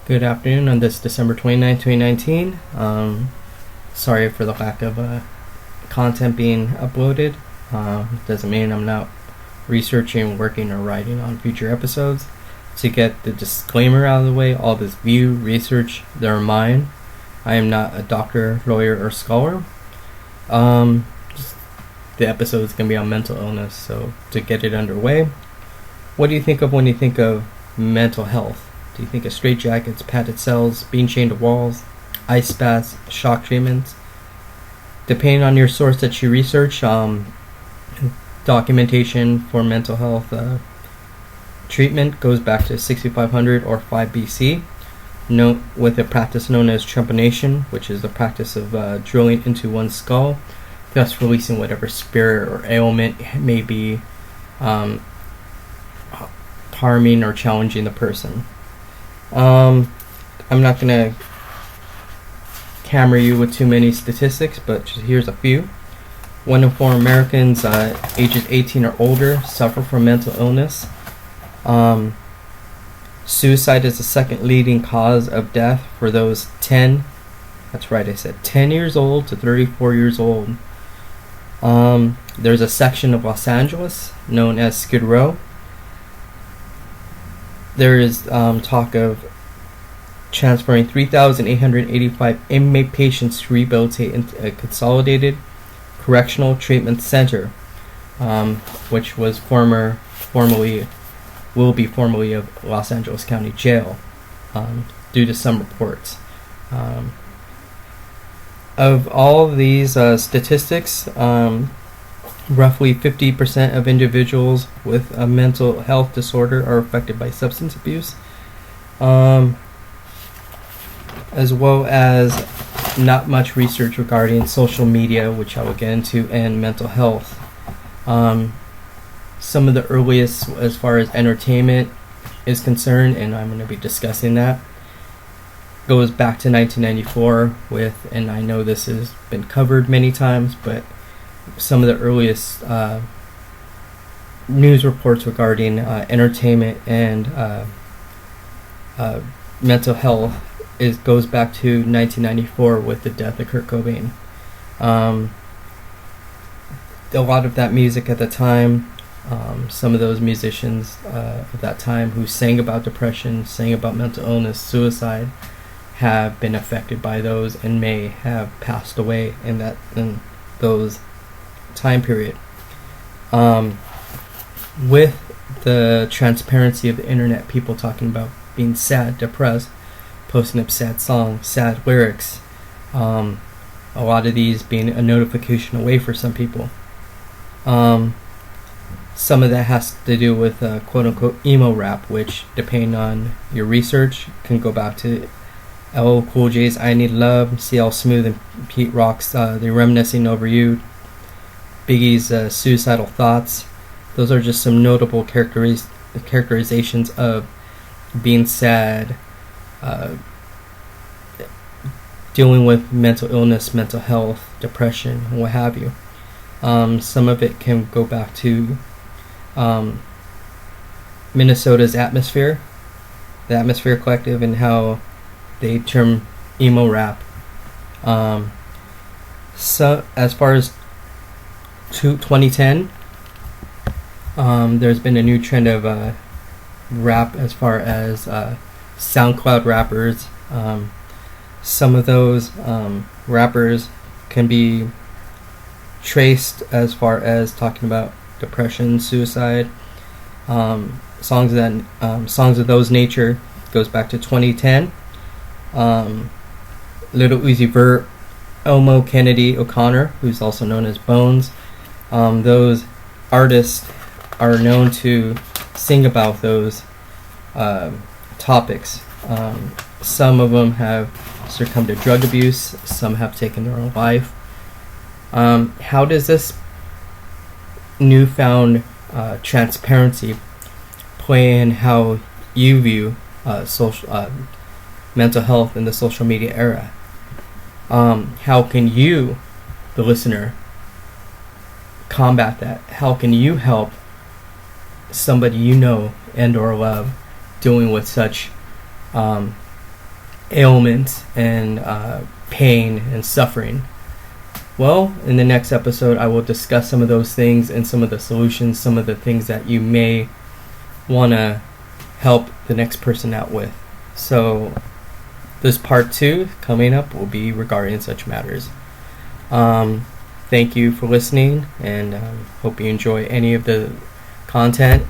Good afternoon on this December 29th, 2019. Sorry for the lack of content being uploaded. Doesn't mean I'm not researching, working, or writing on future episodes. To get the disclaimer out of the way, all this view, research, they're mine. I am not a doctor, lawyer, or scholar. The episode is going to be on mental illness, so to get it underway, what do you think of when you think of mental health? Do you think of straitjackets, padded cells, being chained to walls, ice baths, shock treatments? Depending on your source that you research, documentation for mental health treatment goes back to 6500 or 5 BC. With a practice known as trepanation, which is the practice of drilling into one's skull, thus releasing whatever spirit or ailment may be harming or challenging the person. I'm not going to camera you with too many statistics, but here's a few. 1 in 4 Americans ages 18 or older suffer from mental illness. Suicide is the second leading cause of death for those 10, that's right, I said 10 years old to 34 years old. There's a section of Los Angeles known as Skid Row. There is talk of transferring 3,885 inmate patients to rehabilitate into a consolidated correctional treatment center, which was formerly of Los Angeles County Jail, due to some reports. Of all of these statistics, roughly 50% of individuals with a mental health disorder are affected by substance abuse, as well as not much research regarding social media, which I will get into, and mental health. Some of the earliest, as far as entertainment is concerned, and I'm going to be discussing that, goes back to 1994 with, and I know this has been covered many times, but some of the earliest news reports regarding entertainment and mental health goes back to 1994 with the death of Kurt Cobain. A lot of that music at the time, some of those musicians of that time who sang about depression, sang about mental illness, suicide, have been affected by those and may have passed away in those time period. With the transparency of the internet, people talking about being sad, depressed, posting up sad songs, sad lyrics, a lot of these being a notification away for some people. Some of that has to do with quote-unquote emo rap, which, depending on your research, can go back to LL Cool J's I Need Love, CL Smooth and Pete Rock's They're Reminiscing Over You, Biggie's Suicidal Thoughts. Those are just some notable characterizations of being sad, dealing with mental illness, mental health, depression, and what have you. Some of it can go back to Minnesota's Atmosphere, the Atmosphere Collective, and how they term emo rap. So as far as 2010, there's been a new trend of rap as far as SoundCloud rappers. Some of those rappers can be traced as far as talking about depression, suicide, songs of those nature. Goes back to 2010. Little Uzi Vert, Elmo Kennedy O'Connor, who's also known as Bones. Those artists are known to sing about those topics. Some of them have succumbed to drug abuse, some have taken their own life. How does this newfound transparency play in how you view mental health in the social media era? How can you, the listener, combat that? How can you help somebody you know and or love dealing with such ailments and pain and suffering. Well, in the next episode, I will discuss some of those things and some of the solutions, some of the things that you may want to help the next person out with. So, this part 2 coming up will be regarding such matters. Thank you for listening, and hope you enjoy any of the content.